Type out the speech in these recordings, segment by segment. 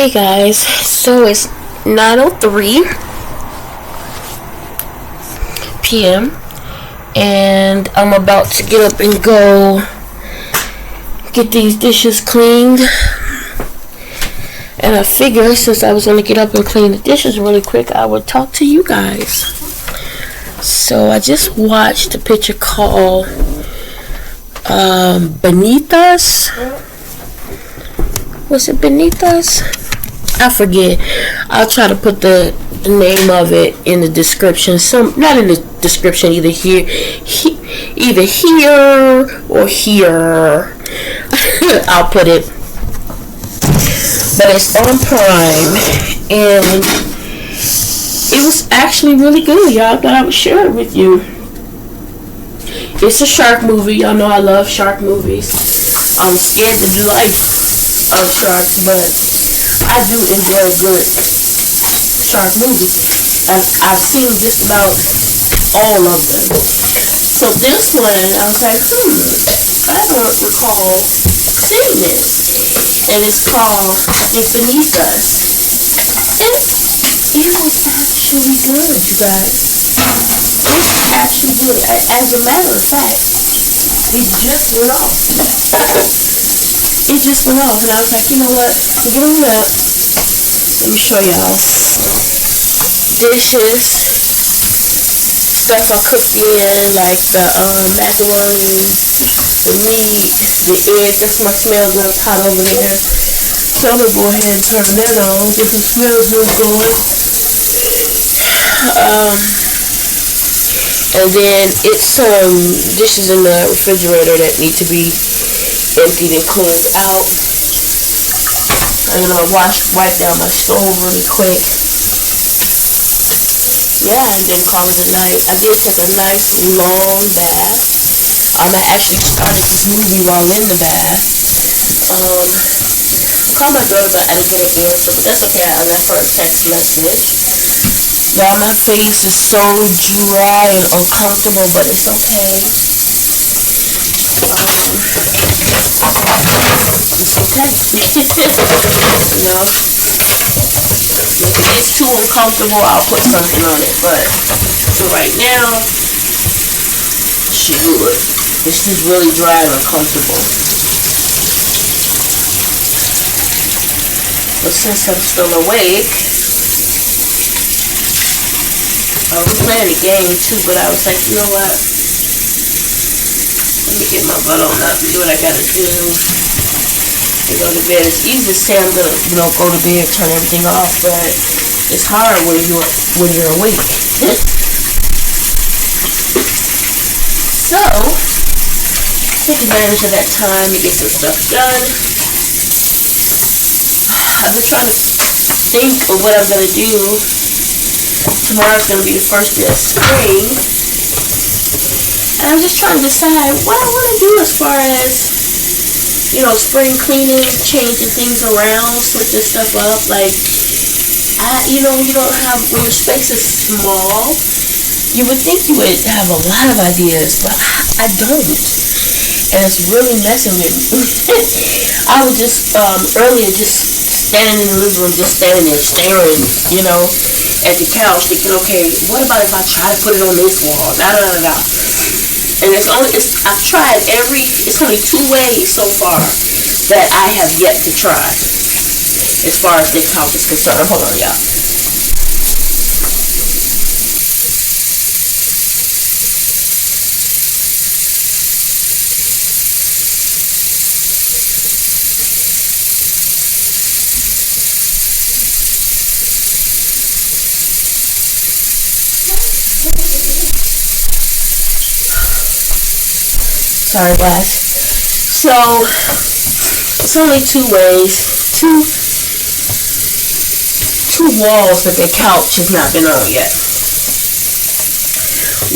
Hey guys, so it's 9:03 p.m. and I'm about to get up and go get these dishes cleaned. And I figured since I was going to get up and clean the dishes really quick, I would talk to you guys. So I just watched a picture called Beneath Us. Was it Beneath Us? I forget. I'll try to put the name of it in the description. Not in the description, either here or here. I'll put it. But it's on Prime, and it was actually really good, y'all. I thought I would share it with you. It's a shark movie. Y'all know I love shark movies. I'm scared to life of sharks, but I do enjoy good shark movies. I've seen just about all of them. So this one, I was like, I don't recall seeing this. And it's called, I think, Beneath Us. And it was actually good, you guys. It was actually good. As a matter of fact, it just went off. It just went off. And I was like, you know what? Forget all that. Let me show y'all. Dishes. Stuff I cooked in, like the macaroni, the meat, the egg. That's my smell good pot over there. So I'm gonna go ahead and turn that on, get the smell good going. And then it's some dishes in the refrigerator that need to be emptied and cleaned out. I'm gonna wipe down my stove really quick. Yeah, and then call it a night. I did take a nice long bath. I actually started this movie while in the bath. Called my daughter, but I didn't get an answer, but that's okay. I left her a text message. Y'all, my face is so dry and uncomfortable, but it's okay. It's okay. You know, if it gets too uncomfortable, I'll put something on it. But for right now, she good. It's just really dry and uncomfortable. But since I'm still awake, I was playing a game too, but I was like, you know what? Let me get my butt on up and do what I gotta do and go to bed. It's easy to say I'm gonna, go to bed, turn everything off, but it's hard when you're awake. So, take advantage of that time to get some stuff done. I've been trying to think of what I'm gonna do. Tomorrow's gonna be the first day of spring. And I'm just trying to decide what I want to do as far as, spring cleaning, changing things around, switching stuff up. Like, you don't have, when your space is small, you would think you would have a lot of ideas, but I don't. And it's really messing with me. I was just, earlier, just standing in the living room, just standing there staring, at the couch, thinking, okay, what about if I try to put it on this wall? And I've tried it's only 2 ways so far that I have yet to try as far as the couch is concerned. Hold on, y'all. Sorry guys. So it's only 2 ways, two walls that the couch has not been on yet.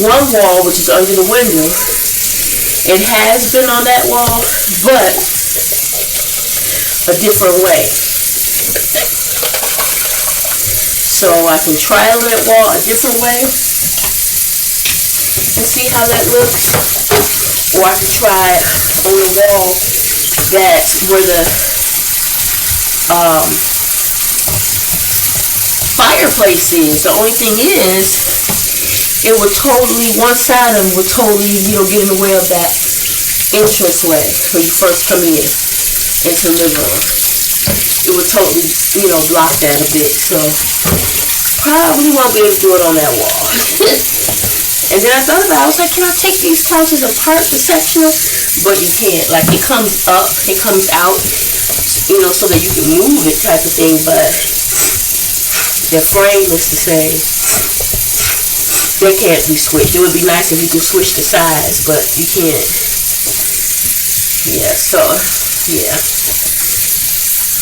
One wall, which is under the window, it has been on that wall, but a different way. So I can trial that wall a different way and see how that looks. Or I could try on the wall that's where the fireplace is. The only thing is, it would totally, one side of it would totally, get in the way of that entrance way when you first come in into the living room. It would totally, block that a bit. So probably won't be able to do it on that wall. And then I thought about it. I was like, can I take these couches apart, the sectional? But you can't. Like, it comes up, it comes out, so that you can move it type of thing. But their frame is the same. They can't be switched. It would be nice if you could switch the size, but you can't. Yeah, so, yeah.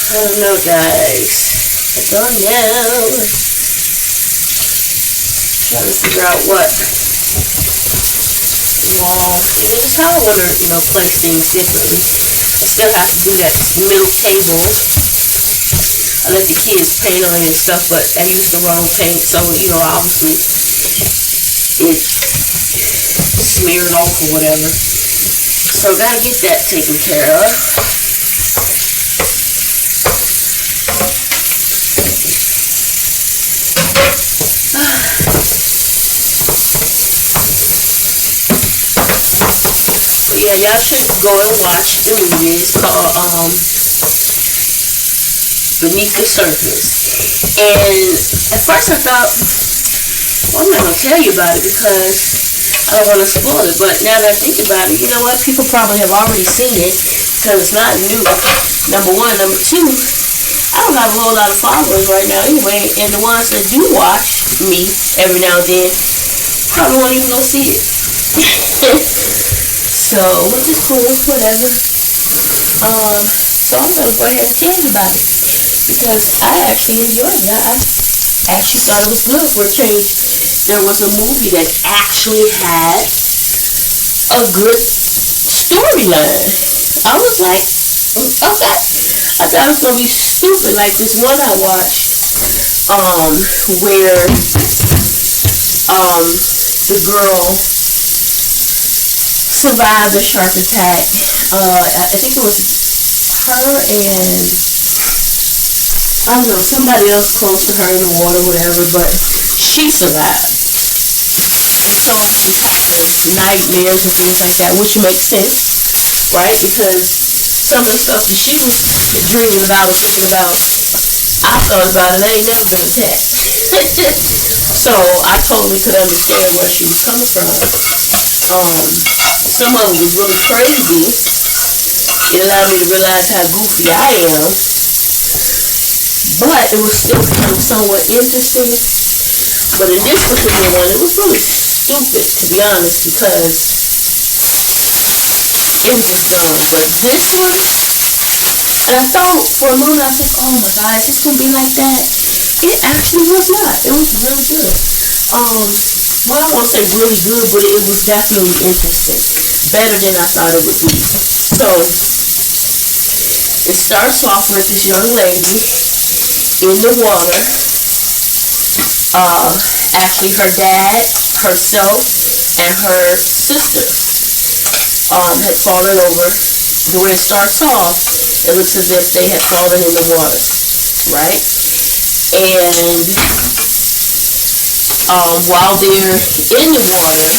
I don't know, guys. I don't know. Trying to figure out what wall. This is how I want to, place things differently. I still have to do that middle table. I let the kids paint on it and stuff, but I used the wrong paint, so, obviously it smeared off or whatever. So gotta get that taken care of. But yeah, y'all should go and watch the movie. It's called Beneath the Surface. And at first I thought, well, I'm not gonna tell you about it because I don't want to spoil it. But now that I think about it, you know what? People probably have already seen it because it's not new. Number one. Number two, I don't have a whole lot of followers right now anyway, and the ones that do watch me every now and then probably won't even go see it. So, which is cool, whatever. So I'm gonna go ahead and tell you about it because I actually enjoyed it. I actually thought it was good for a change. There was a movie that actually had a good storyline. I was like, okay. I thought it was gonna be stupid, like this one I watched, where the girl survived a shark attack. I think it was her and I don't know, somebody else close to her in the water, whatever, but she survived. And so she's having nightmares and things like that, which makes sense, right? Because some of the stuff that she was dreaming about or thinking about, I thought about it, I ain't never been attacked. So I totally could understand where she was coming from. Some of it was really crazy. It allowed me to realize how goofy I am. But it was still kind of somewhat interesting. But in this particular one, it was really stupid, to be honest, because it was just dumb. But this one, and I thought for a moment, I think, oh my God, is this going to be like that? It actually was not. It was really good. Well, I won't say really good, but it was definitely interesting. Better than I thought it would be. So, it starts off with this young lady in the water. Actually, her dad, herself, and her sister had fallen over. The way it starts off, it looks as if they had fallen in the water, right? And while they're in the water,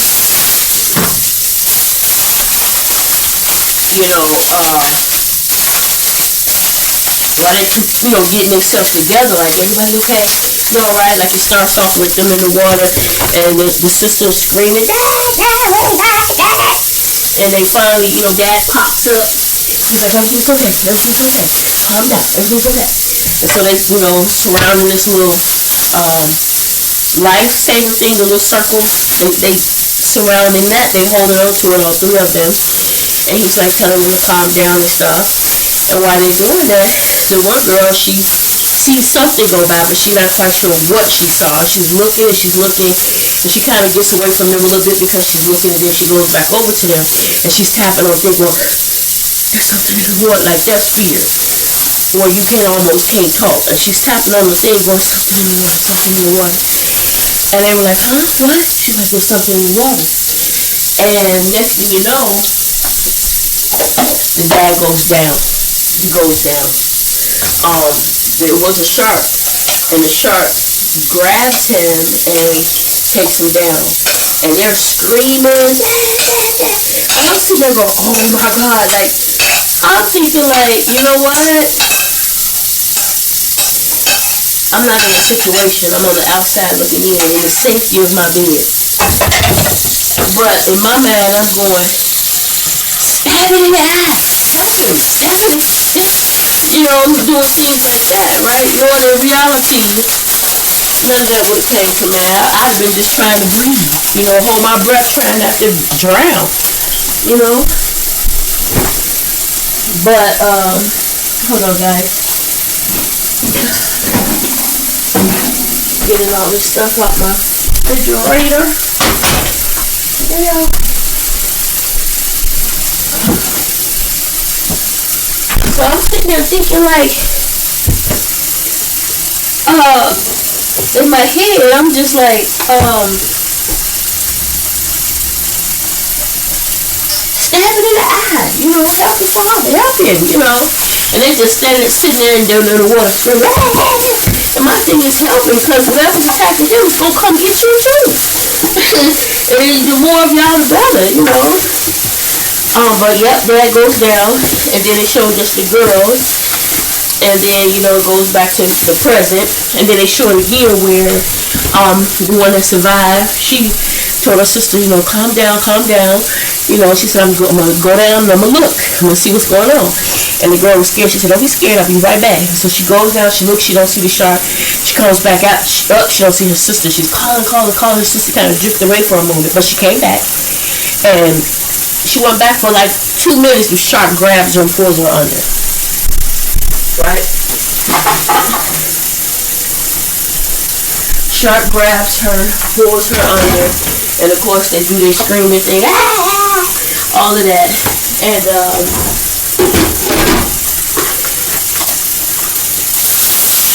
while they're, getting themselves together, like, everybody okay? You alright? Like, it starts off with them in the water, and the sister's screaming, and they finally, Dad pops up. He's like, everything's okay, everything's okay. Calm down, everything's okay. And so they, surrounding this little, lifesaver thing, the little circle, and they surrounding that, they holding on to it, all three of them. And he's like telling them to calm down and stuff. And while they're doing that, the one girl, she sees something go by, but she's not quite sure what she saw. She's looking, and she kind of gets away from them a little bit because she's looking, and then she goes back over to them, and she's tapping on things, going, there's something in the water, like that's fear. Or you can't talk. And she's tapping on the thing, going, something in the water, something in the water. And they were like, huh, what? She's like, there's something in the water. And next thing you know, the dad goes down. He goes down. There was a shark, and the shark grabs him and takes him down. And they're screaming. And I'm sitting there going, oh my God. Like, I'm thinking like, you know what? I'm not in a situation. I'm on the outside looking in the safety of my bed. But in my mind, I'm going, stab it in the eye. Stab it. Just, you know, doing things like that, right? Knowing in reality, none of that would have came to me. I'd been just trying to breathe, you know, hold my breath, trying not to drown, you know. But, hold on, guys. Getting all this stuff out my refrigerator. Yeah. So I'm sitting there thinking like, in my head, I'm just like, stab it in the eye, you know, help your father, help him, you know. And they just sitting there and down in the water screaming, and my thing is helping because whatever's attacking him is going to come get you too. And the more of y'all, the better, you know. But yep, that goes down, and then it shows just the girls. And then, you know, it goes back to the present. And then they show it again where the one that survived, she told her sister, you know, calm down. You know, she said, I'm going to go down and I'm going to look. I'm going to see what's going on. And the girl was scared. She said, don't be scared. I'll be right back. So she goes down. She looks. She don't see the shark. She comes back out. She don't see her sister. She's calling. Her sister kind of drifted away for a moment. But she came back. And she went back for like 2 minutes. The shark grabs her and pulls her under. Right? Shark grabs her, pulls her under, and of course they do their screaming thing, all of that, and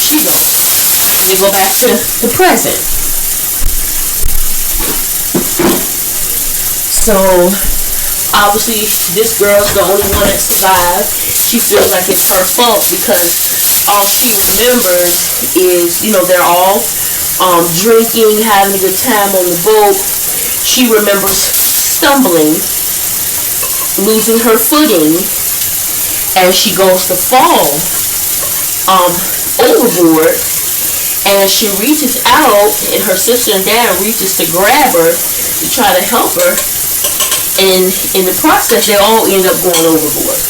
she goes. We go back to the present. So obviously this girl's the only one that survived. She feels like it's her fault because all she remembers is, you know, they're all drinking, having a good time on the boat. She remembers stumbling, losing her footing, and she goes to fall overboard, and she reaches out, and her sister and dad reaches to grab her to try to help her, and in the process they all end up going overboard.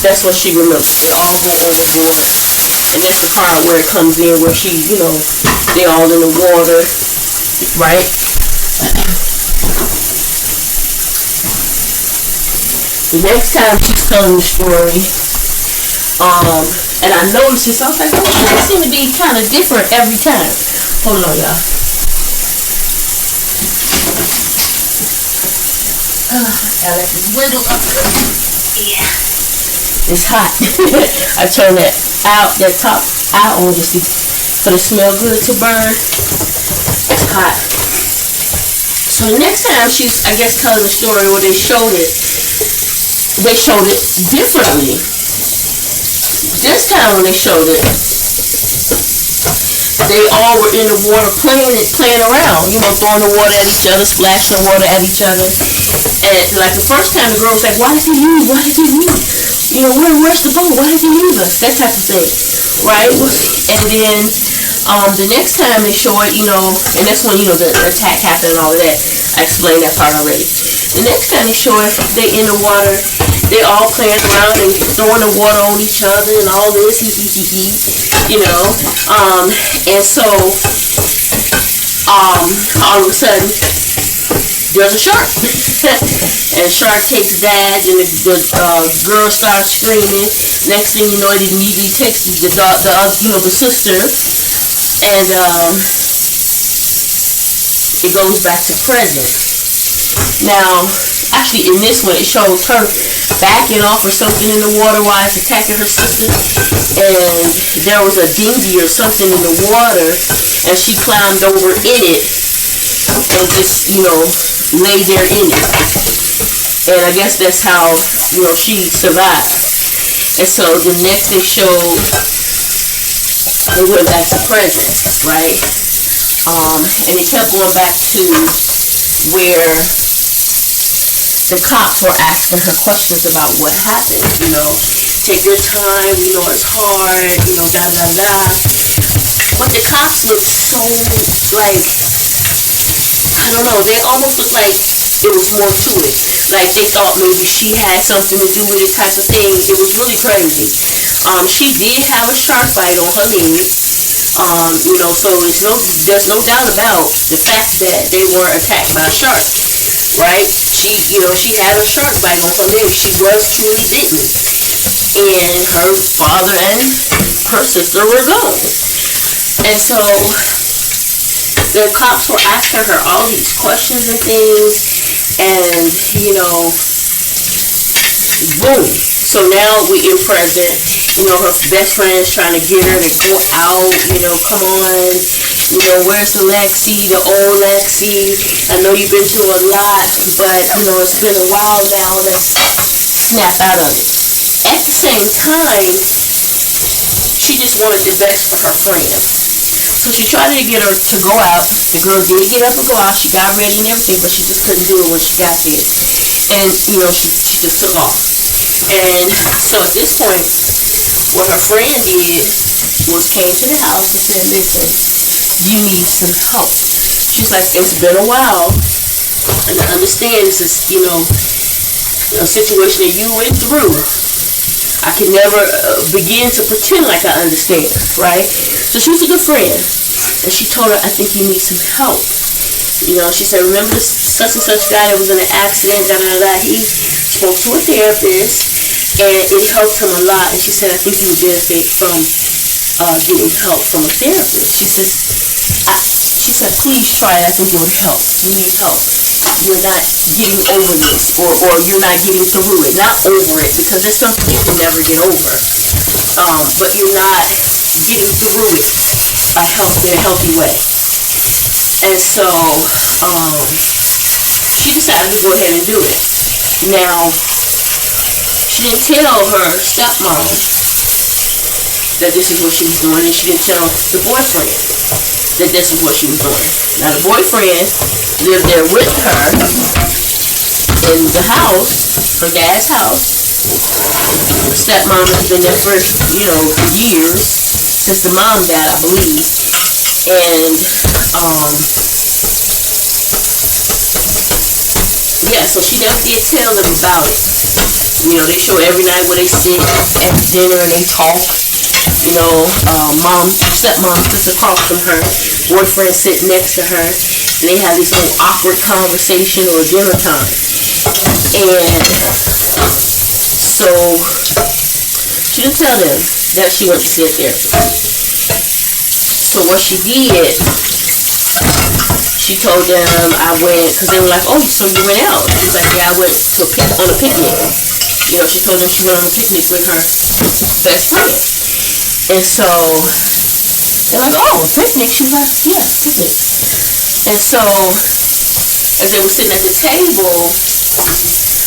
That's what she remembers. They all go overboard. And that's the part where it comes in where she, you know, they all in the water, right? The next time she's telling the story, and I noticed this, I was like, oh, they seem to be kind of different every time. Hold on, y'all. Gotta let this window up. Yeah. It's hot. I turn that top out on just for the smell good to burn. It's hot. So the next time she's, I guess, telling the story where they showed it differently. This time when they showed it, they all were in the water playing around, you know, throwing the water at each other, splashing the water at each other. And like the first time the girl was like, why does he leave? You know, where's the boat? Why did he leave us? That type of thing, right? And then the next time they show it, you know, and that's when, you know, the attack happened and all of that. I explained that part already. The next time they show it, they in the water, they all playing around and throwing the water on each other and all this, you know. And so all of a sudden there's a shark. And shark takes Dad, and the girl starts screaming. Next thing you know, it immediately takes the sister, and it goes back to present. Now, actually, in this one, it shows her backing off or something in the water while it's attacking her sister, and there was a dinghy or something in the water, and she climbed over in it and just, you know, lay there in it. And I guess that's how, you know, she survived. And so the next they showed they went back to present, right? And it kept going back to where the cops were asking her questions about what happened, take your time, we know it's hard, da da da. But the cops looked so, like, I don't know, they almost looked like it was more to it. Like they thought maybe she had something to do with it type of thing. It was really crazy. She did have a shark bite on her leg. So there's no doubt about the fact that they were attacked by a shark, right? She had a shark bite on her leg. She was truly bitten, and her father and her sister were gone. And so the cops were asking her all these questions and things, and boom. So now we in present. Her best friend's trying to get her to go out. Come on. Where's the Lexi, the old Lexi? I know you've been through a lot, but it's been a while now. Let's snap out of it. At the same time, she just wanted the best for her friend. So she tried to get her to go out. The girl did get up and go out. She got ready and everything, but she just couldn't do it when she got there. And, she just took off. And so at this point, what her friend did was came to the house and said, listen, you need some help. She's like, it's been a while. And I understand this is, a situation that you went through. I can never begin to pretend like I understand, right? So she was a good friend. And she told her, I think you need some help. She said, remember this such and such guy that was in an accident, da da da. He spoke to a therapist, and it helped him a lot. And she said, I think you would benefit from getting help from a therapist. She said, please try it. I think it would help. You need help. You're not getting over this, or you're not getting through it. Not over it, because it's something you can never get over. But you're not getting through it in a healthy way. And so she decided to go ahead and do it. Now, she didn't tell her stepmom that this is what she was doing, and she didn't tell the boyfriend that this is what she was doing. Now, the boyfriend lived there with her in the house, her dad's house. The stepmom has been there for, years, since the mom died, I believe. And, so she never did tell them about it. They show every night where they sit at dinner and they talk. Stepmom sits across from her, boyfriend sits next to her, and they have this little awkward conversation or dinner time. And so she didn't tell them that she went to see a therapist. So what she did, she told them I went, because they were like, oh, so you went out? She was like, yeah, I went on a picnic. She told them she went on a picnic with her best friend. And so they're like, oh, a picnic? She was like, yeah, picnic. And so as they were sitting at the table,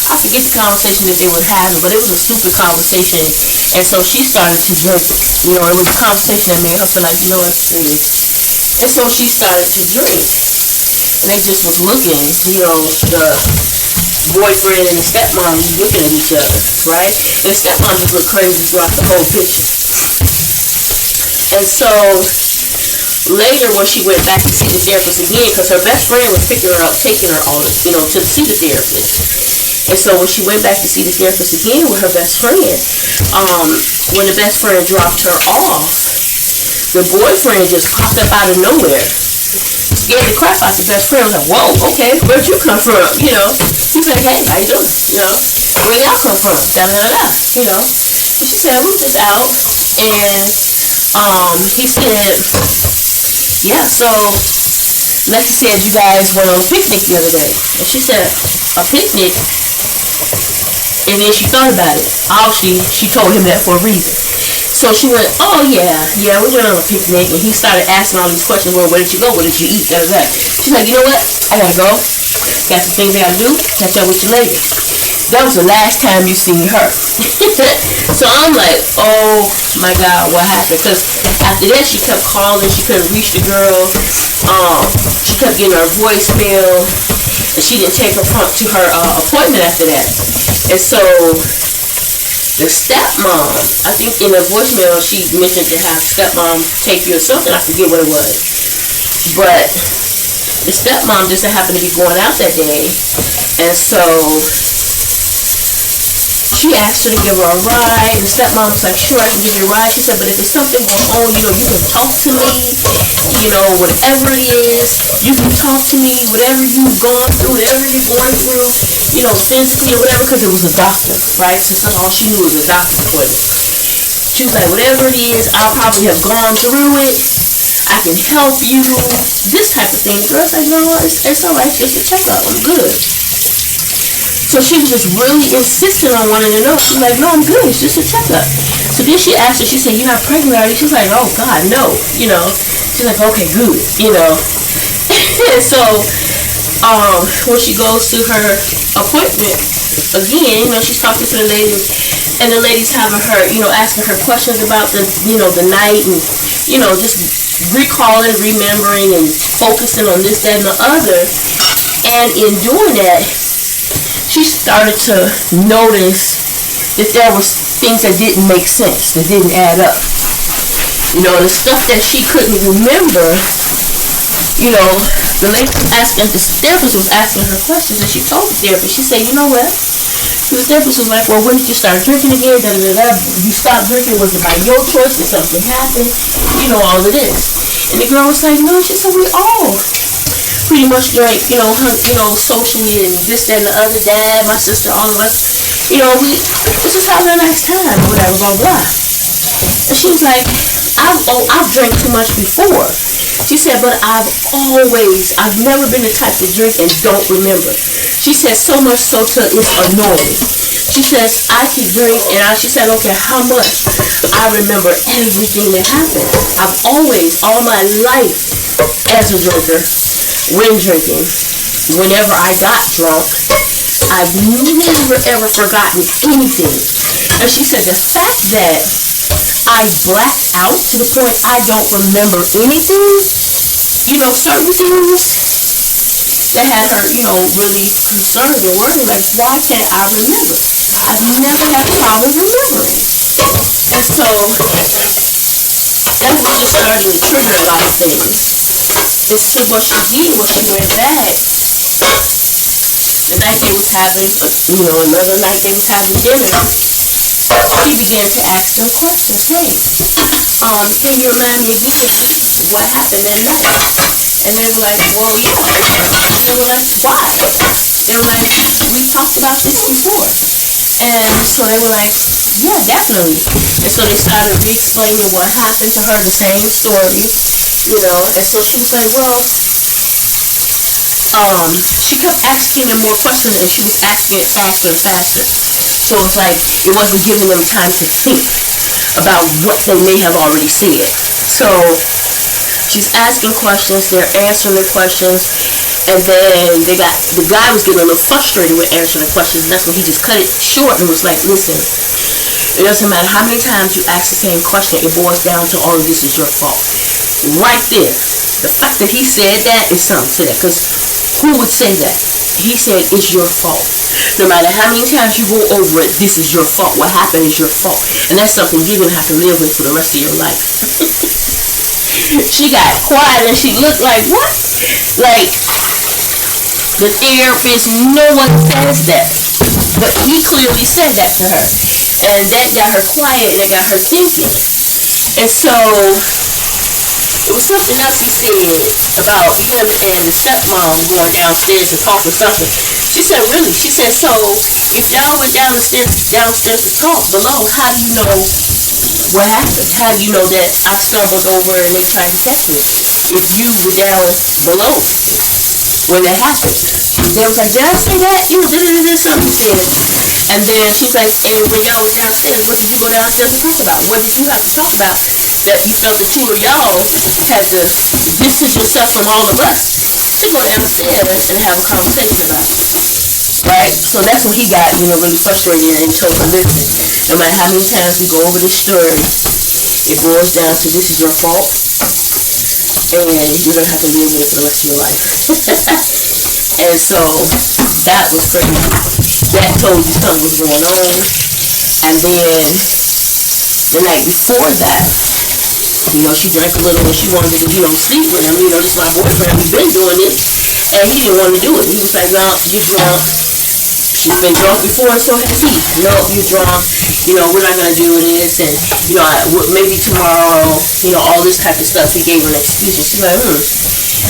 I forget the conversation that they were having, but it was a stupid conversation. And so she started to drink. It was a conversation that made her feel like, what, screw this. And so she started to drink. And they just was looking, the boyfriend and the stepmom just looking at each other, right? And the stepmom just looked crazy throughout the whole picture. And so later when she went back to see the therapist again, because her best friend was picking her up, taking her on, to see the therapist. And so when she went back to see the therapist again with her best friend, when the best friend dropped her off, the boyfriend just popped up out of nowhere. Scared the crap out the best friend. I was like, whoa, okay, where'd you come from? He's like, hey, how you doing? Where y'all come from? Da da da. So she said, we were just out, and he said, yeah, so Lexi said you guys went on a picnic the other day. And she said, a picnic? And then she thought about it. Obviously, she told him that for a reason. So she went, oh yeah, we went on a picnic. And he started asking all these questions. Well, where did you go? What did you eat? Da, da, da. She's like, you know what? I gotta go. Got some things I gotta do. Catch up with you later. That was the last time you seen her. So I'm like, oh my God, what happened? Because after that, she kept calling. She couldn't reach the girl. She kept getting her voicemail, and she didn't take her to her appointment after that. And so the stepmom, I think in the voicemail, she mentioned to have stepmom take you or something. I forget what it was. But the stepmom just happened to be going out that day. And so she asked her to give her a ride. The stepmom was like, sure, I can give you a ride. She said, but if there's something going on, you can talk to me, whatever it is, you can talk to me, whatever you've gone through, whatever you're going through, physically or whatever, because it was a doctor, right? So that's all she knew was a doctor's appointment. She was like, whatever it is, I'll probably have gone through it. I can help you, this type of thing. The girl's like, no, it's all right, just a checkup, I'm good. So she was just really insistent on wanting to know. She's like, no, I'm good, it's just a checkup. So then she asked her, she said, you're not pregnant, are you? She's like, oh God, no, She's like, okay, good, So, when she goes to her appointment, again, she's talking to the ladies, and the ladies having her, asking her questions about the night, and, just recalling, remembering, and focusing on this, that, and the other. And in doing that, she started to notice that there was things that didn't make sense, that didn't add up. The stuff that she couldn't remember, the lady was asking, the therapist was asking her questions, and she told the therapist, she said, you know what? So the therapist was like, well, when did you start drinking again? You stopped drinking, was it by your choice? Did something happen? All of this. And the girl was like, no, she said, we all pretty much drank, socially and this, that, and the other, dad, my sister, all of us, we just having a nice time, or whatever, blah, blah. And she was like, I've drank too much before. She said, but I've never been the type to drink and don't remember. She said, so much so till it's annoying. She says, I could drink, and she said, okay, how much? I remember everything that happened. I've always, all my life as a drinker, when drinking, whenever I got drunk, I've never ever forgotten anything. And she said, the fact that I blacked out to the point I don't remember anything, certain things that had her, really concerned and worried, like, why can't I remember? I've never had a problem remembering. And so that really started to trigger a lot of things. And so what she did was she went back. The night they was having, another night they was having dinner, she began to ask them questions. Hey, can you remind me again what happened that night? And they were like, well, yeah. They were like, why? They were like, we talked about this before. And so they were like, yeah, definitely. And so they started re-explaining what happened to her, the same story, And so she was like, well, she kept asking them more questions, and she was asking it faster and faster. So it was like it wasn't giving them time to think about what they may have already said. So she's asking questions, they're answering the questions, and then the guy was getting a little frustrated with answering the questions, and that's when he just cut it short and was like, listen, it doesn't matter how many times you ask the same question, it boils down to all of this is your fault. Right there. The fact that he said that is something to that, because who would say that? He said it's your fault. No matter how many times you go over it, this is your fault. What happened is your fault. And that's something you're going to have to live with for the rest of your life. She got quiet and she looked like, what? Like, the therapist, no one says that. But he clearly said that to her. And that got her quiet and it got her thinking. And so it was something else he said about him and the stepmom going downstairs to talk or something. She said, really? She said, so if y'all went downstairs to talk below, how do you know what happened? How do you know that I stumbled over and they tried to catch me? If you were down below when that happened. They was like, did I say that? Something said. And then she's like, and when y'all were downstairs, what did you go downstairs to talk about? What did you have to talk about that you felt the two of y'all had to distance yourself from all of us to go downstairs and have a conversation about it? right? So that's when he got, really frustrated and told her, listen, no matter how many times we go over this story, it boils down to this is your fault, and you're going to have to live with it for the rest of your life. And so that was crazy. That told you something was going on. And then the night before that, she drank a little and she wanted to, sleep with him. This is my boyfriend. We've been doing this. And he didn't want to do it. He was like, no, you're drunk. You've been drunk before, so has he. No, you're drunk. We're not going to do this. And, maybe tomorrow, all this type of stuff. He gave her an excuse. And she's like,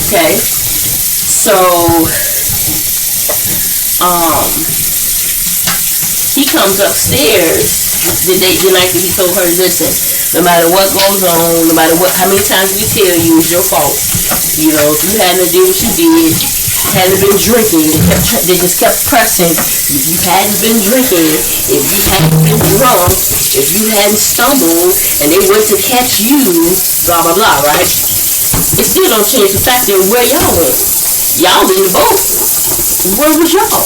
okay. So, he comes upstairs the night that he told her, listen, no matter what goes on, no matter how many times we tell you, it's your fault. If you hadn't did what you did, hadn't been drinking, they just kept pressing. If you hadn't been drinking, if you hadn't been drunk, if you hadn't stumbled, and they went to catch you, blah, blah, blah, right? It still don't change the fact that where y'all went. Y'all in the boat. Where was y'all?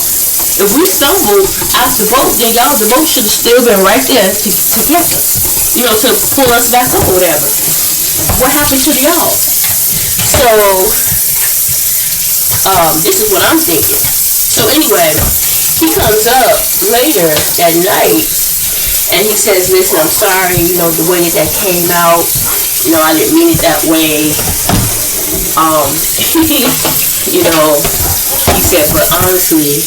If we stumbled out the boat, then the boat should have still been right there to catch us. To pull us back up or whatever. What happened to y'all? So, this is what I'm thinking. So anyway, he comes up later at night and he says, listen, I'm sorry, the way that came out, I didn't mean it that way. He said, but honestly,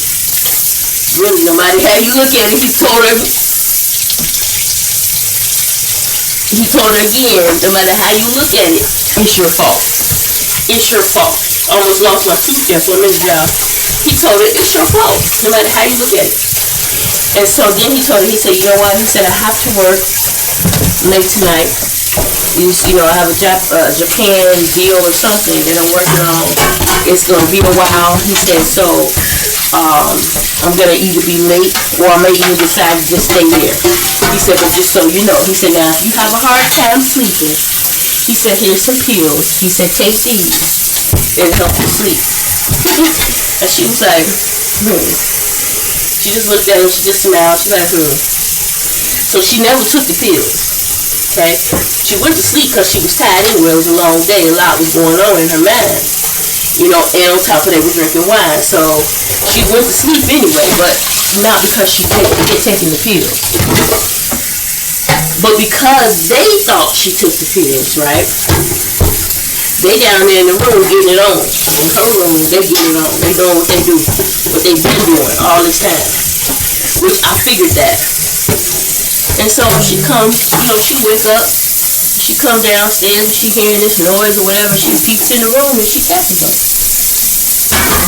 really, no matter how you look at it, he told her again, no matter how you look at it, it's your fault. It's your fault. Almost lost my toothpick on this job. He told her, it's your fault, no matter how you look at it. And so then he told her, he said, you know what? He said, I have to work late tonight. I have a Japan deal or something that I'm working on. It's going to be a while. He said, so I'm going to either be late or I may even decide to just stay there. He said, but just so you know, he said, now if you have a hard time sleeping, he said, here's some pills. He said, take these. It'll help you sleep. And she was like, She just looked at him, she just smiled, she's like, So she never took the pills. Okay? She went to sleep because she was tired anyway. It was a long day. A lot was going on in her mind. And on top of that, we're drinking wine. So she went to sleep anyway, but not because she had taken the pills. But because they thought she took the pills, right? They down there in the room getting it on. In her room, they getting it on. They doing what they do. What they've been doing all this time. Which I figured that. And so she comes, she wakes up, she comes downstairs, she hearing this noise or whatever, she peeks in the room and she catches them.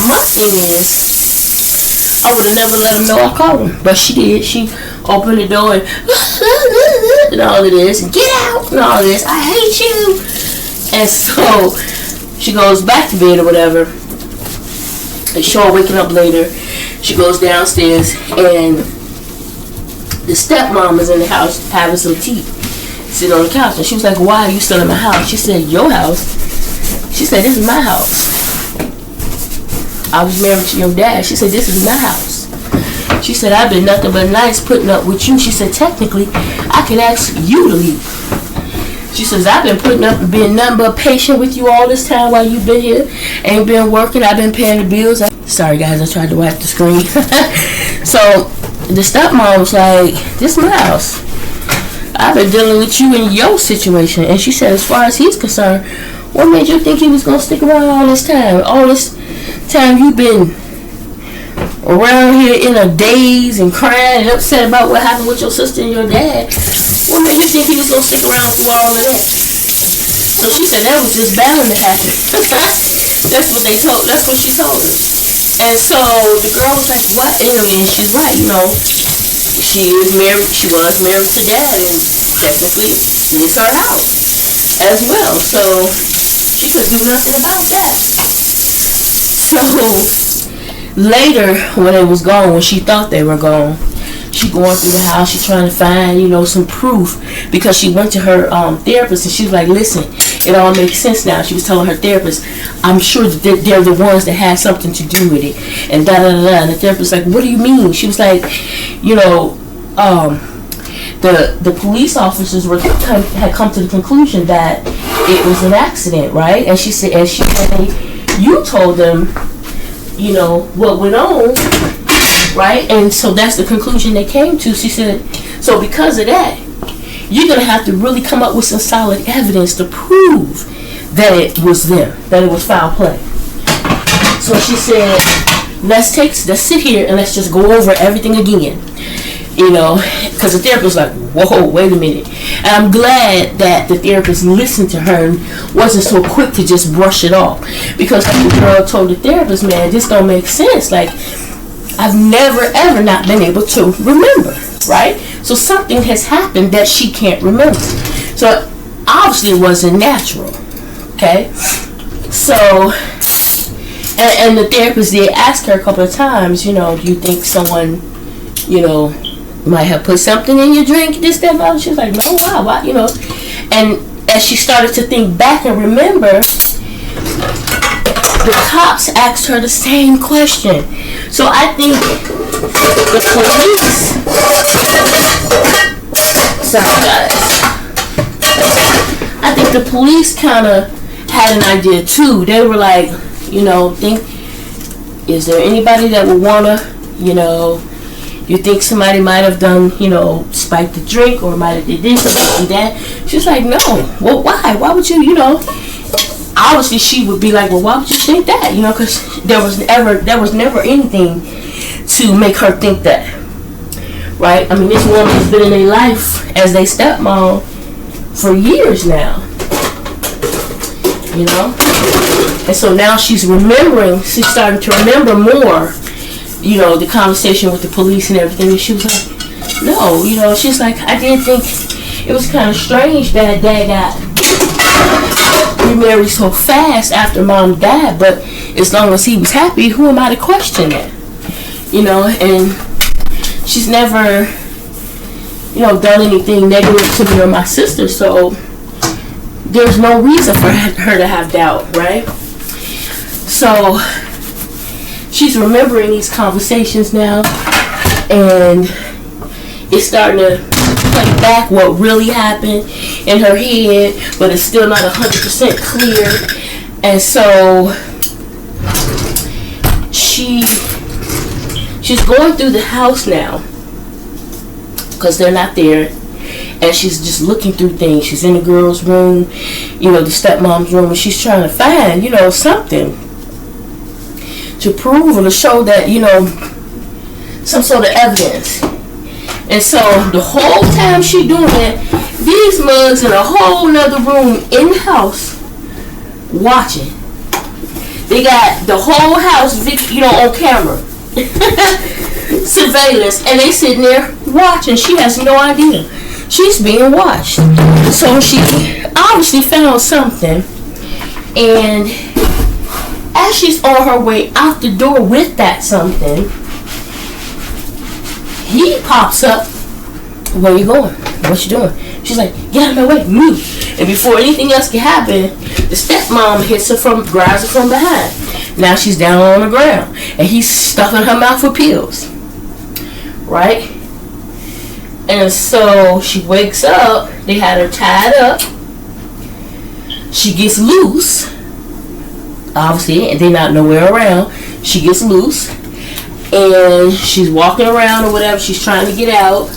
My thing is, I would have never let him know I called him, but she did. She opened the door and all of this, and get out and all of this, I hate you. And so she goes back to bed or whatever, and show her waking up later. She goes downstairs and the stepmom is in the house having some tea, sitting on the couch, and she was like, why are you still in my house? She said, your house? She said, this is my house. I was married to your dad. She said, this is my house. She said, I've been nothing but nice putting up with you. She said, technically, I can ask you to leave. She says, I've been putting up and being nothing but patient with you all this time while you've been here. Ain't been working. I've been paying the bills. Sorry, guys. I tried to wipe the screen. So the stepmom was like, this is my house. I've been dealing with you in your situation. And she said, as far as he's concerned, what made you think he was going to stick around all this time? All this time you've been around here in a daze and crying and upset about what happened with your sister and your dad. What made you think he was going to stick around through all of that? So she said that was just bound to happen. That's what she told her. And so the girl was like, what? And she's right, she was married to dad, and technically it's her house as well. So she could do nothing about that. So later, when they was gone, when she thought they were gone, she going through the house, she trying to find, some proof, because she went to her therapist and she was like, listen, it all makes sense now. She was telling her therapist, I'm sure that they're the ones that had something to do with it. And da da da da. And the therapist was like, what do you mean? She was like, the police officers had come to the conclusion that it was an accident, right? And she said, you told them, what went on, right? And so that's the conclusion they came to. She said, so because of that, you're going to have to really come up with some solid evidence to prove that it was them, that it was foul play. So she said, let's sit here and let's just go over everything again. Because the therapist was like, whoa, wait a minute. And I'm glad that the therapist listened to her and wasn't so quick to just brush it off. Because the girl told the therapist, man, this don't make sense. Like, I've never, ever not been able to remember, right? So something has happened that she can't remember. So obviously it wasn't natural, okay? So, and the therapist did ask her a couple of times, do you think someone, might have put something in your drink, this, that, and that? She was like, no, why, And as she started to think back and remember, the cops asked her the same question. So I think the police, sorry guys, I think the police kind of had an idea too. They were like, is there anybody that would want to, you think somebody might have done, spiked the drink or might have did this or did that? She was like, no. Well, why? Why would you, Obviously, she would be like, well, why would you think that? Because there was never anything to make her think that. Right? I mean, this woman has been in their life as their stepmom for years now. And so now she's starting to remember more, the conversation with the police and everything. And she was like, no, she's like, I did think it was kind of strange that Dad got remarried so fast after Mom died, but as long as he was happy, who am I to question that? And she's never, done anything negative to me or my sister, so there's no reason for her to have doubt, right? So she's remembering these conversations now, and it's starting to play back what really happened in her head, but it's still not 100% clear. And so she's going through the house now because they're not there, and she's just looking through things. She's in the girl's room, the stepmom's room, and she's trying to find, something to prove or to show that, some sort of evidence. And so the whole time she doing that, these mugs in a whole nother room in the house watching. They got the whole house, on camera. Surveillance, and they sitting there watching. She has no idea she's being watched. So she obviously found something, and as she's on her way out the door with that something, he pops up. Where you going? What you doing? She's like, get out of my way, move. And before anything else can happen, the stepmom grabs her from behind. Now she's down on the ground, and he's stuffing her mouth with pills. Right? And so she wakes up. They had her tied up. She gets loose. Obviously, and they're not nowhere around. She gets loose, and she's walking around or whatever. She's trying to get out,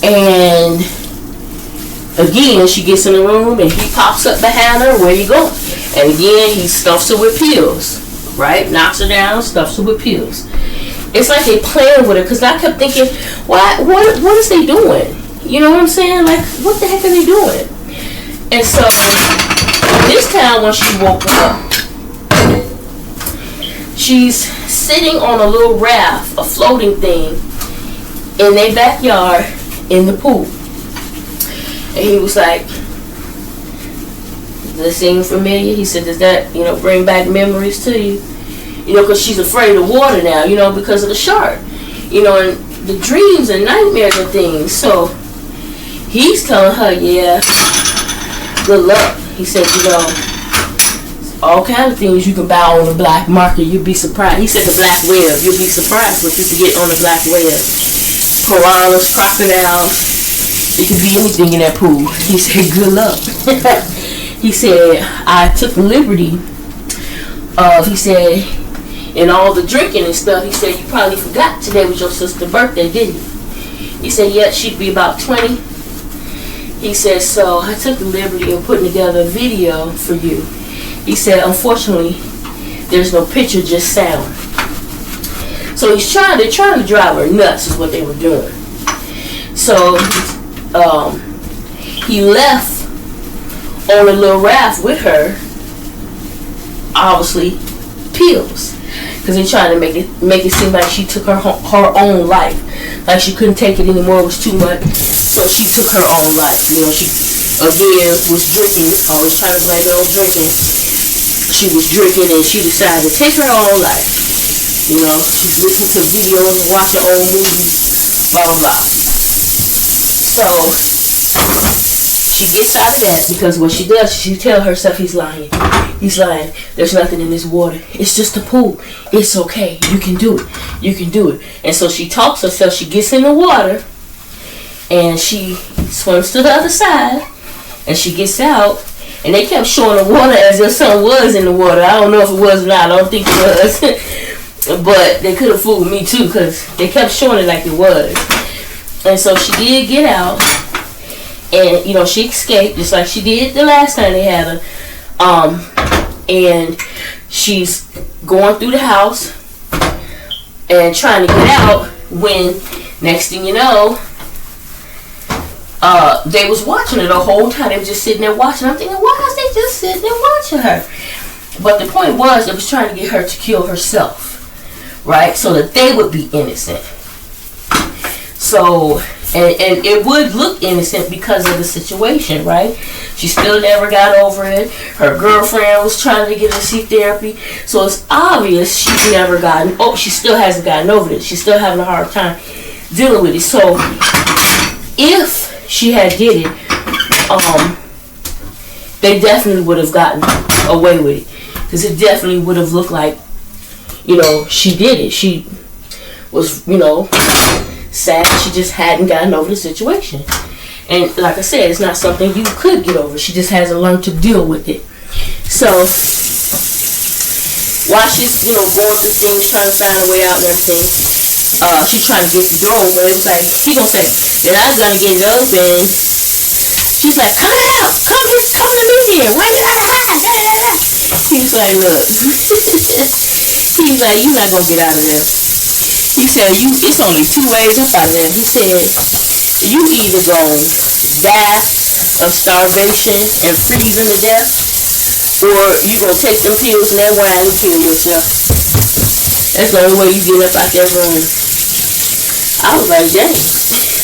and again she gets in the room, and he pops up behind her. Where you going? And again he stuffs her with pills. Right? Knocks her down, stuffs her with pills. It's like they playing with her, because I kept thinking, what is they doing? You know what I'm saying? Like, what the heck are they doing? And so this time when she woke up, she's sitting on a little raft, a floating thing, in their backyard in the pool. And he was like, does this seem familiar? He said, does that, bring back memories to you? Because she's afraid of water now, because of the shark. And the dreams and nightmares and things. So he's telling her, yeah, good luck. He said, you know, all kinds of things you can buy on the black market. You'd be surprised. He said the black web. You'll be surprised what you can get on the black web. Piranhas, crocodiles. It could be anything in that pool. He said, good luck. He said, I took the liberty of, he said, in all the drinking and stuff, he said, you probably forgot today was your sister's birthday, didn't you? He said, yeah, she'd be about 20. He said, so I took the liberty of putting together a video for you. He said, unfortunately, there's no picture, just sound. So they're trying to drive her nuts is what they were doing. So he left on a little raft with her, obviously, pills. Because they're trying to make it seem like she took her own life. Like she couldn't take it anymore, it was too much. So she took her own life. You know, she, again, was drinking. Always trying to blame it on drinking. She was drinking and she decided to take her own life. You know, she's listening to videos and watching old movies, blah, blah, blah. So she gets out of that because what she does, she tells herself he's lying. He's lying. There's nothing in this water. It's just a pool. It's okay. You can do it. You can do it. And so she talks herself. She gets in the water and she swims to the other side and she gets out. And they kept showing the water as if something was in the water. I don't know if it was or not. I don't think it was. But they could have fooled me too because they kept showing it like it was. And so she did get out. And, you know, she escaped just like she did the last time they had her. And she's going through the house and trying to get out when, next thing you know, they was watching her the whole time. They was just sitting there watching. I'm thinking, why is they just sitting there watching her? But the point was, they was trying to get her to kill herself, right? So that they would be innocent. So, and it would look innocent because of the situation, right? She still never got over it. Her girlfriend was trying to get her to seek therapy. So it's obvious she's never gotten, she still hasn't gotten over it. She's still having a hard time dealing with it. So if she had did it, they definitely would have gotten away with it. Because it definitely would have looked like, you know, she did it. She was, you know, sad she just hadn't gotten over the situation. And like I said, it's not something you could get over. She just hasn't learned to deal with it. So while she's, you know, going through things, trying to find a way out and everything, she's trying to get the door open. It was like, he gonna say, then I'm gonna get it open. She's like, come out, come to me here. Why you gotta hide? He's like, look. He's like, you're not gonna get out of there. He said, it's only two ways up out of there. He said, you either gonna die of starvation and freezing to death, or you gonna take them pills and that wine and kill yourself. That's the only way you get up out that room. I was like, dang.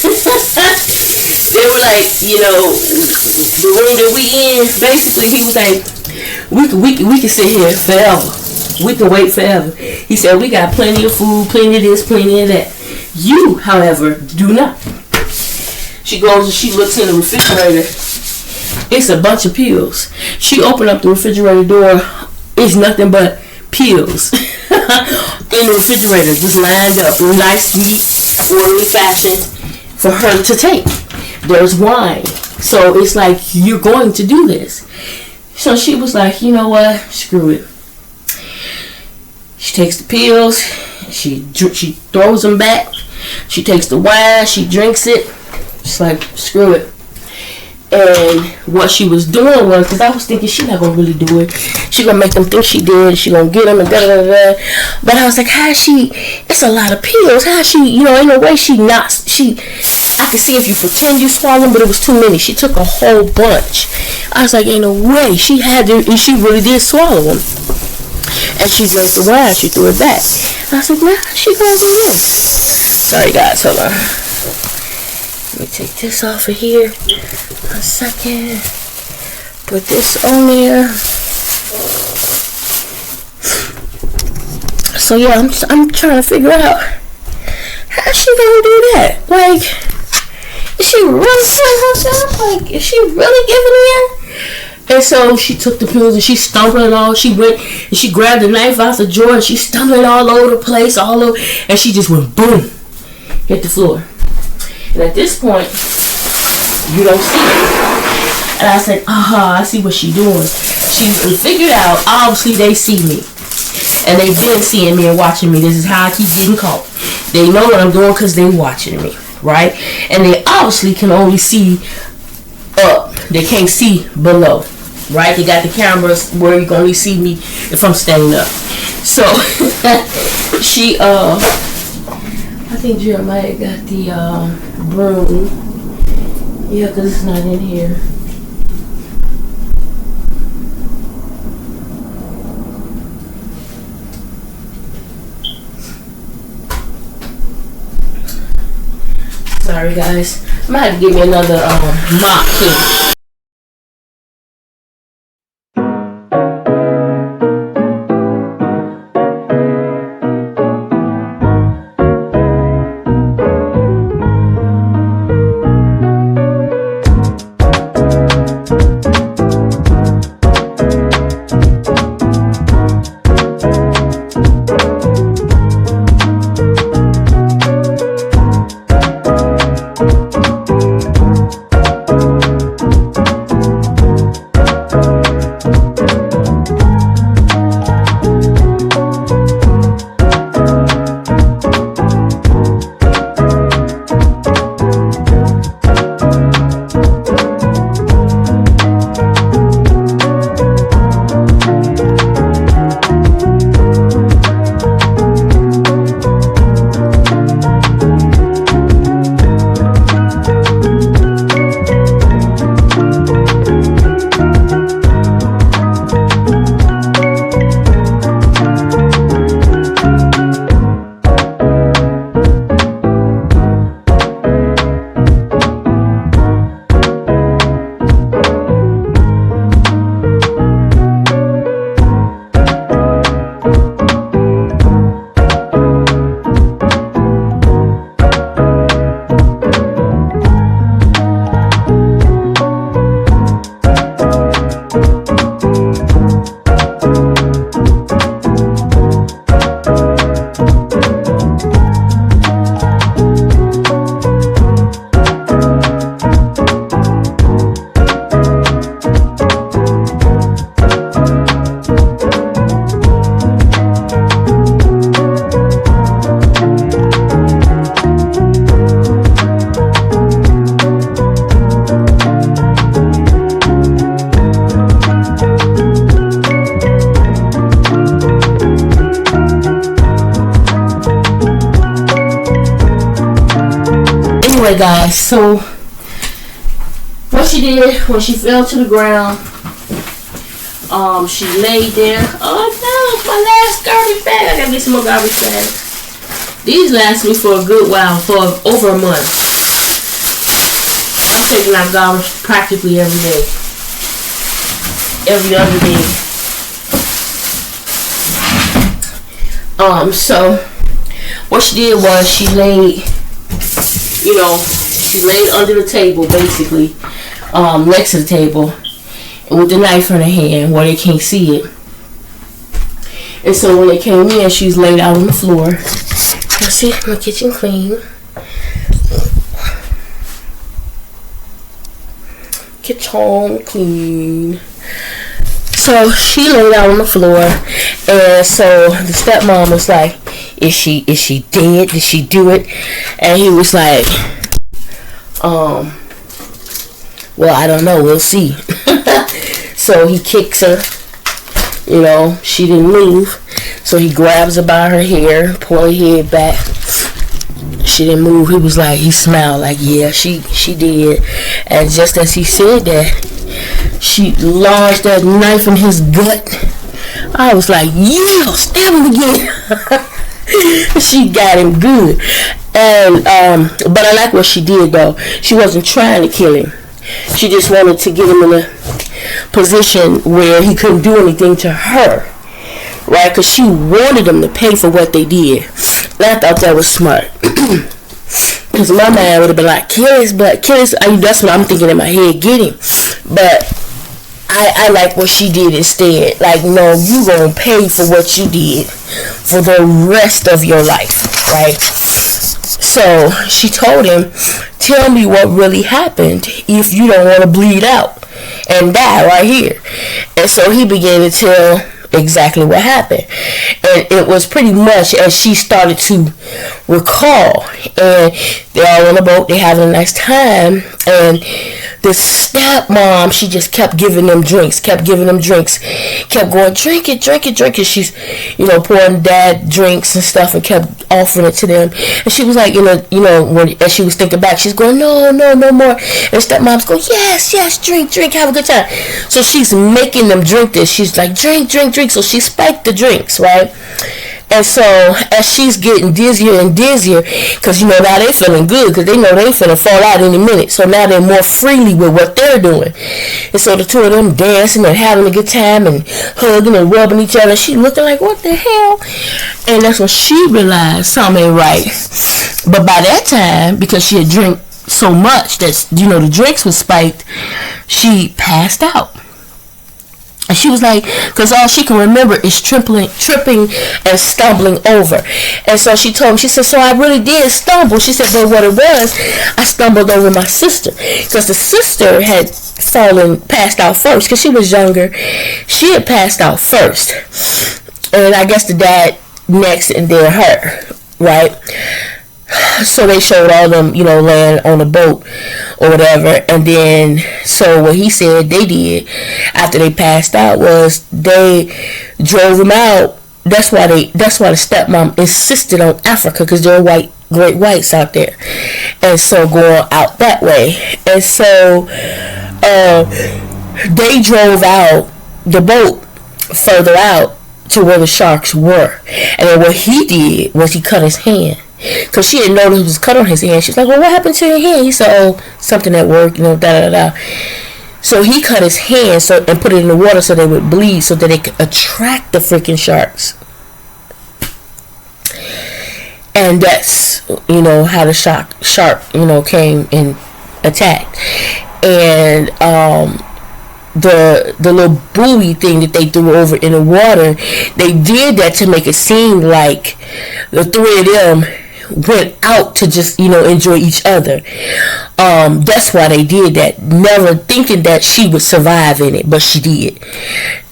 They were like, you know, the room that we in, basically, he was like, we can sit here forever. We can wait forever. He said, we got plenty of food, plenty of this, plenty of that. You, however, do not. She goes and she looks in the refrigerator. It's a bunch of pills. She opened up the refrigerator door. It's nothing but pills. In the refrigerator, just lined up in nice, neat, orderly fashion for her to take. There's wine. So it's like, you're going to do this. So she was like, you know what? Screw it. She takes the pills. She throws them back. She takes the wine. She drinks it. She's like, screw it. And what she was doing was, because I was thinking she's not going to really do it. She's going to make them think she did. She's going to get them and da-da-da-da. But I was like, how is she, it's a lot of pills. How is she, you know, ain't no way she not, I could see if you pretend you swallowed them, but it was too many. She took a whole bunch. I was like, ain't no way. She had to, and she really did swallow them. And she drank the wine. She threw it back. And I was like, nah, she going to do this. Sorry, guys. Hold on. Let me take this off of here. 1 second. Put this on there. So yeah, I'm trying to figure out how's she gonna do that. Like, is she really killing herself? Like, is she really giving in? And so she took the pills and she stumbled it all. She went and she grabbed the knife out the drawer and she stumbled it all over the place, all over, and she just went boom, hit the floor. And at this point, you don't see it. And I said, I see what she's doing. She figured out, obviously they see me. And they've been seeing me and watching me. This is how I keep getting caught. They know what I'm doing because they're watching me, right? And they obviously can only see up. They can't see below, right? They got the cameras where you can only see me if I'm standing up. So, she, I think Jeremiah got the broom. Yeah, because it's not in here. Sorry guys, I might have to give me another mop too. Anyway guys, so what she did when she fell to the ground, she laid there. Oh no, my last garbage bag. I gotta get some more garbage bags. These last me for a good while, for over a month. I'm taking out garbage practically every day. Every other day. So what she did was she laid, she laid under the table basically, next to the table, and with the knife in her hand where they can't see it. And so when they came in, she was laid out on the floor. Now see, my kitchen clean. Kitchen clean. So she laid out on the floor, and so the stepmom was like, is she dead? Did she do it? And he was like, well, I don't know, we'll see. So he kicks her, she didn't move. So he grabs her by her hair, pull her head back. She didn't move. He was like, he smiled like, yeah, she did. And just as he said that, she lodged that knife in his gut. I was like, yeah, stab him again. She got him good. And but I like what she did though. She wasn't trying to kill him. She just wanted to get him in a position where he couldn't do anything to her, right? Because she wanted them to pay for what they did. And I thought that was smart. Because my man would have been like, kill his butt, kill his. That's what I'm thinking in my head, get him. But I like what she did instead. Like, no, you gonna pay for what you did for the rest of your life, right? So she told him, tell me what really happened if you don't want to bleed out and die right here. And so he began to tell exactly what happened, and it was pretty much as she started to recall. And they're all on a boat, they're having a nice time, and this stepmom, she just kept giving them drinks, kept going, drink it. She's, pouring dad drinks and stuff and kept offering it to them. And she was like, as she was thinking back, she's going, no more. And stepmom's going, yes, drink, have a good time. So she's making them drink this. She's like, drink. So she spiked the drinks, right? And so as she's getting dizzier and dizzier, because now they feeling good, because they know they finna fall out any minute. So now they're more freely with what they're doing. And so the two of them dancing and having a good time and hugging and rubbing each other. She looking like, what the hell? And that's when she realized something ain't right. But by that time, because she had drank so much that the drinks was spiked, she passed out. And she was like, because all she can remember is tripping and stumbling over. And so she told him, she said, so I really did stumble. She said, but what it was, I stumbled over my sister. Because the sister had passed out first, because she was younger. She had passed out first. And I guess the dad next, and then her, right? So they showed all them, land on the boat or whatever. And then, so what he said they did after they passed out was they drove them out. That's why the stepmom insisted on Africa, because there are great whites out there. And so going out that way. And so they drove out the boat further out to where the sharks were. And then what he did was he cut his hand. Because she didn't know it was cut on his hand. She's like, well, what happened to your hand? He said, oh, something at work, So he cut his hand and put it in the water so they would bleed, so that they could attract the freaking sharks. And that's, how the shark, came and attacked. And the little buoy thing that they threw over in the water, they did that to make it seem like the three of them went out to just enjoy each other. That's why they did that, never thinking that she would survive in it, but she did.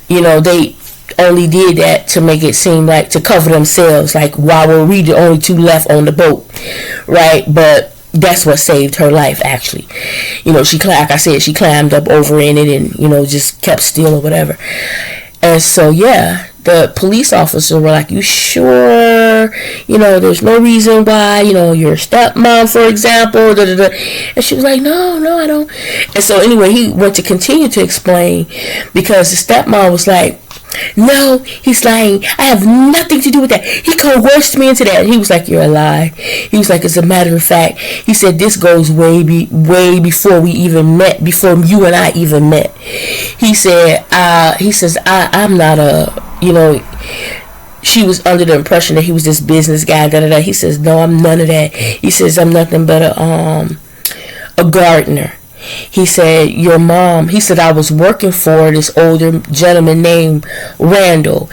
They only did that to make it seem like, to cover themselves, like, why were we the only two left on the boat, right? But that's what saved her life, actually. Like I said, she climbed up over in it and just kept still or whatever. And so the police officers were like, you sure? There's no reason why, your stepmom, for example, And she was like, no, I don't. And so anyway, he went to continue to explain, because the stepmom was like, no, he's lying. I have nothing to do with that. He coerced me into that. And he was like, you're a lie. He was like, as a matter of fact, he said, this goes way before we even met, before you and I even met. He said, I'm not she was under the impression that he was this business guy, He says, no, I'm none of that. He says, I'm nothing but a gardener. He said, your mom, he said, I was working for this older gentleman named Randall,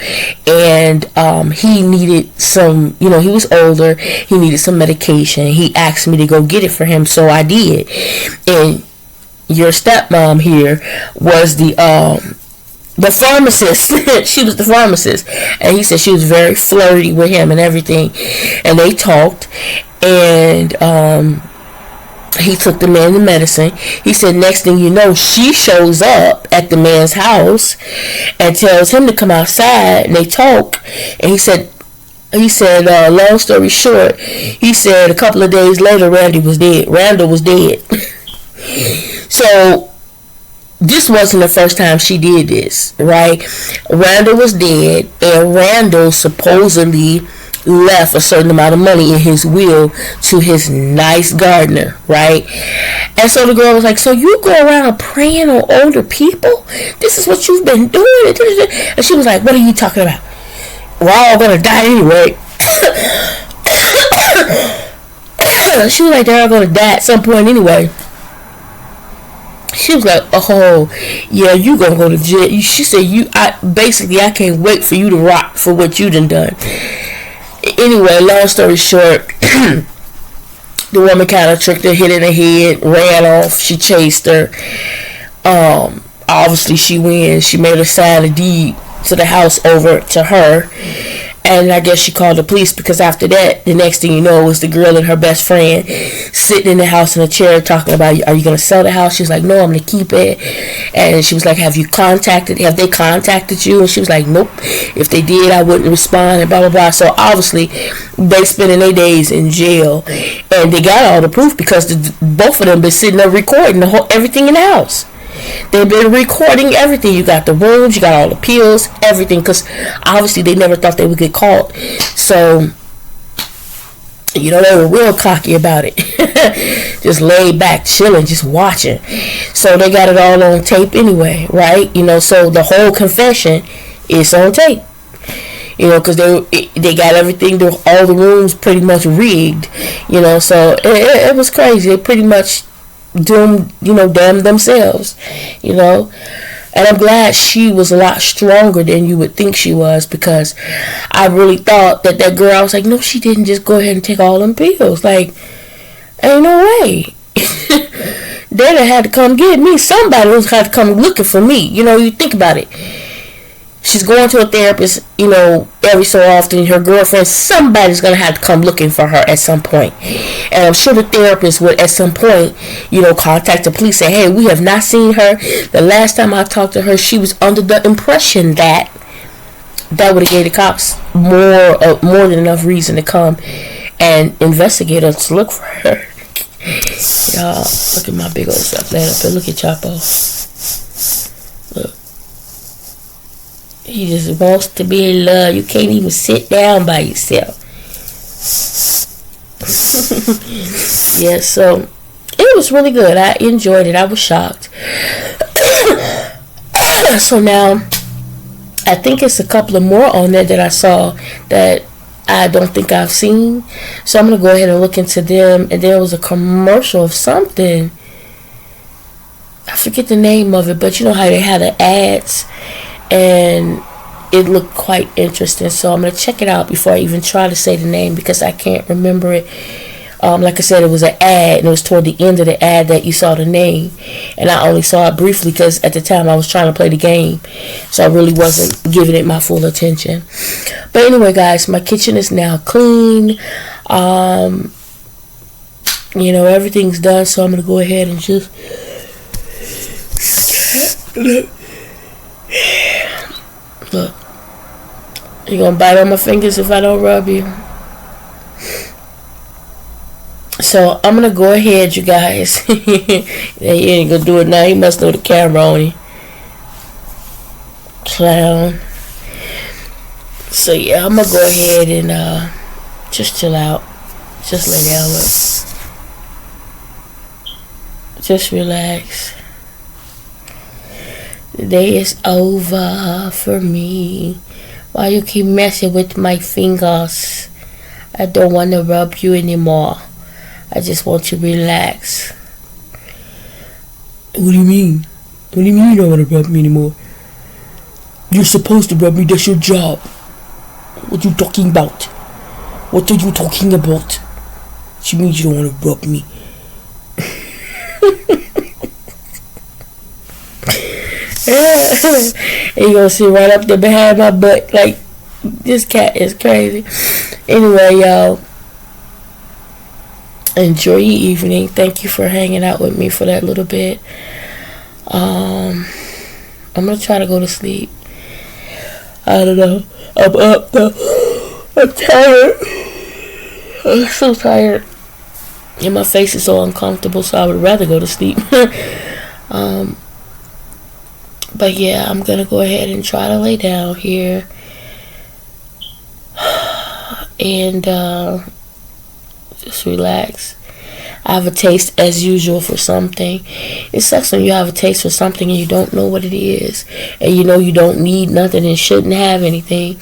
and he needed some, he was older, he needed some medication. He asked me to go get it for him, so I did. And your stepmom here was the pharmacist. She was the pharmacist. And he said she was very flirty with him and everything. And they talked, and he took the man the medicine. He said, next thing you know, she shows up at the man's house and tells him to come outside, and they talk. And he said, long story short, he said a couple of days later, Randall was dead. So this wasn't the first time she did this, right? Randall was dead, and Randall supposedly left a certain amount of money in his will to his nice gardener, right? And so the girl was like, so you go around preying on older people? This is what you've been doing? And she was like, what are you talking about? We're all gonna die anyway. She was like, they're all gonna die at some point anyway. she was like, oh, yeah, you gonna go to jail. She said, I can't wait for you to rock for what you done. Anyway, long story short, the woman kind of tricked her, hit her in the head, ran off. She chased her. Obviously she wins. She made her sign a deed to the house over to her. And I guess she called the police, because after that, the next thing you know, it was the girl and her best friend sitting in the house in a chair talking about, are you going to sell the house? She was like, no, I'm going to keep it. And she was like, have they contacted you? And she was like, nope. If they did, I wouldn't respond, and blah, blah, blah. So obviously, they spending their days in jail. And they got all the proof because both of them been sitting there recording everything in the house. They've been recording everything. You got the rooms, you got all the pills, everything, because obviously they never thought they would get caught. So, they were real cocky about it. Just laid back, chilling, just watching. So they got it all on tape anyway, right? So the whole confession is on tape. Because they got everything, all the rooms pretty much rigged. So it was crazy. They pretty much damn themselves, and I'm glad she was a lot stronger than you would think she was, because I really thought that girl, I was like, no, she didn't just go ahead and take all them pills. Like, ain't no way. They'd have had to come get me. Somebody was had to come looking for me. You think about it. She's going to a therapist, every so often. Her girlfriend, somebody's going to have to come looking for her at some point. And I'm sure the therapist would, at some point, contact the police, say, hey, we have not seen her. The last time I talked to her, she was under the impression that would have gave the cops more than enough reason to come and investigate us to look for her. Y'all, look at my big old self laying up here. Look at Chapo. Look. He just wants to be in love. You can't even sit down by yourself. Yeah, so it was really good. I enjoyed it. I was shocked. So now, I think it's a couple of more on there that I saw that I don't think I've seen. So I'm going to go ahead and look into them. And there was a commercial of something. I forget the name of it, but you know how they had the ads, and it looked quite interesting. So I'm going to check it out before I even try to say the name, because I can't remember it. Like I said, it was an ad, and it was toward the end of the ad that you saw the name. And I only saw it briefly because at the time I was trying to play the game. So I really wasn't giving it my full attention. But anyway, guys, my kitchen is now clean. Everything's done. So I'm going to go ahead and just... Look. You gonna bite on my fingers if I don't rub you? So I'm gonna go ahead, you guys. Yeah, you ain't gonna do it now. You must know the camera on you, clown. So yeah, I'm gonna go ahead and just chill out, just lay down, just relax. The day is over for me. Why you keep messing with my fingers? I don't want to rub you anymore. I just want you to relax. What do you mean? What do you mean you don't want to rub me anymore? You're supposed to rub me. That's your job. What are you talking about? What are you talking about? She means you don't want to rub me. And you gonna sit right up there behind my butt. Like, this cat is crazy. Anyway, y'all, enjoy your evening. Thank you for hanging out with me for that little bit. I'm gonna try to go to sleep. I don't know. I'm up though. I'm tired. I'm so tired. And my face is so uncomfortable, so I would rather go to sleep. But yeah, I'm gonna go ahead and try to lay down here and just relax. I have a taste as usual for something. It sucks when you have a taste for something and you don't know what it is, and you know you don't need nothing and shouldn't have anything.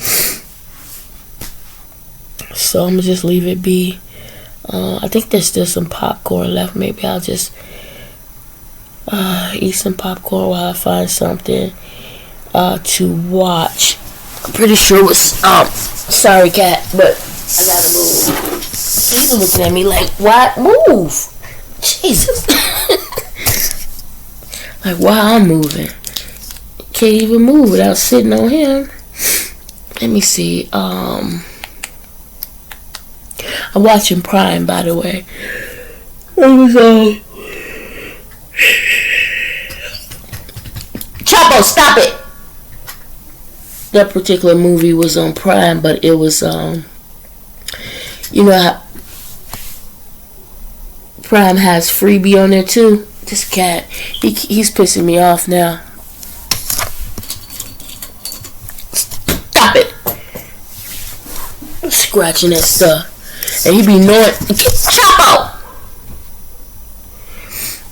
So I'm gonna just leave it be. I think there's still some popcorn left. Maybe I'll just Eat some popcorn while I find something to watch. I'm pretty sure it was sorry cat, but I gotta move. He's looking at me like, why move? Jesus. Like, why I'm moving? Can't even move without sitting on him. Let me see. I'm watching Prime, by the way. It was Chapo, stop it! That particular movie was on Prime, but it was you know how Prime has Freebie on there too. This cat, he's pissing me off now. Stop it! Scratching that stuff. And he be knowing, Chapo!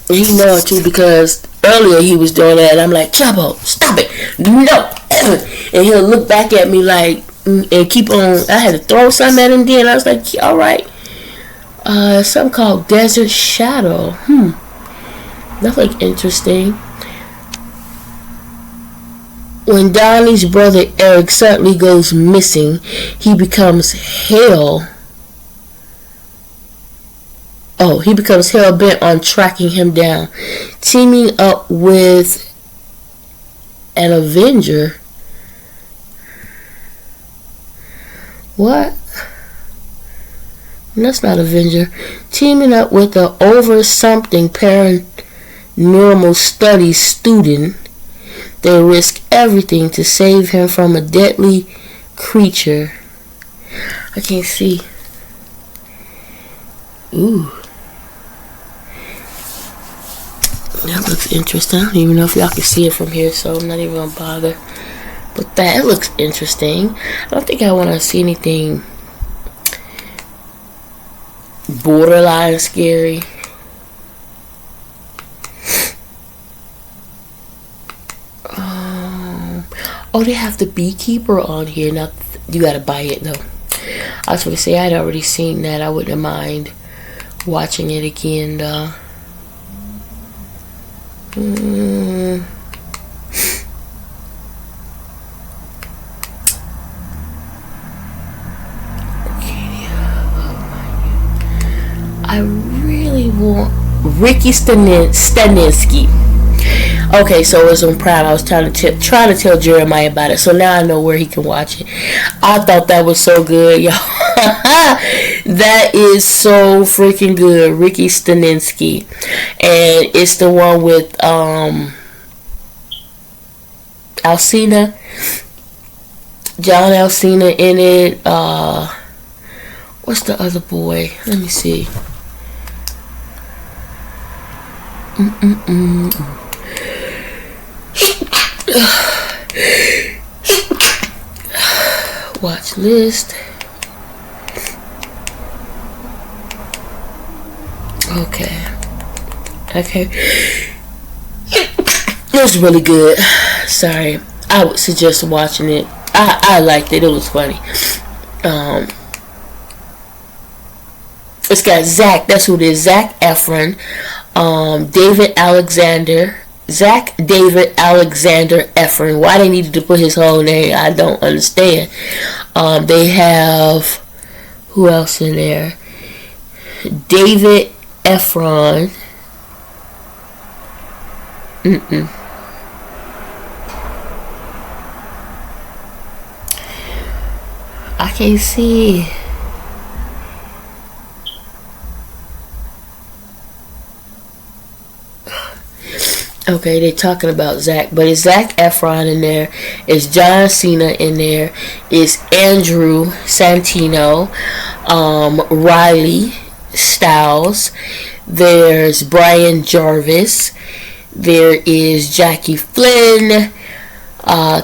And he know it too, because earlier he was doing that and I'm like, Chapo, stop it! No! And he'll look back at me like, and keep on. I had to throw something at him then. I was like, alright. Something called Desert Shadow. That looked interesting. When Donnie's brother Eric suddenly goes missing, he becomes hell bent on tracking him down, teaming up with an Avenger. What? That's not Avenger. Teaming up with the over something paranormal studies student, they risk everything to save him from a deadly creature. I can't see. Ooh. That looks interesting. I don't even know if y'all can see it from here, so I'm not even gonna bother. But that looks interesting. I don't think I want to see anything borderline scary. Oh, they have the Beekeeper on here. Now, you gotta buy it though. I was going to say, I'd already seen that. I wouldn't mind watching it again though. I really want Ricky Staninsky. Okay, so it was on Prime. I was trying to tell Jeremiah about it, so now I know where he can watch it. I thought that was so good, y'all. That is so freaking good, Ricky Staninsky, and it's the one with Alcina, John Alcina in it. What's the other boy? Let me see. Watch list. Okay. It was really good. Sorry. I would suggest watching it. I liked it. It was funny. It's got Zach. That's who it is. Zac Efron. David Alexander Efron. Why they needed to put his whole name, I don't understand. They have, who else in there? David Efron. I can't see. Okay, they're talking about Zach, but it's Zac Efron in there. It's John Cena in there. It's Andrew Santino, Riley Stiles. There's Brian Jarvis. There is Jackie Flynn,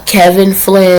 Kevin Flynn.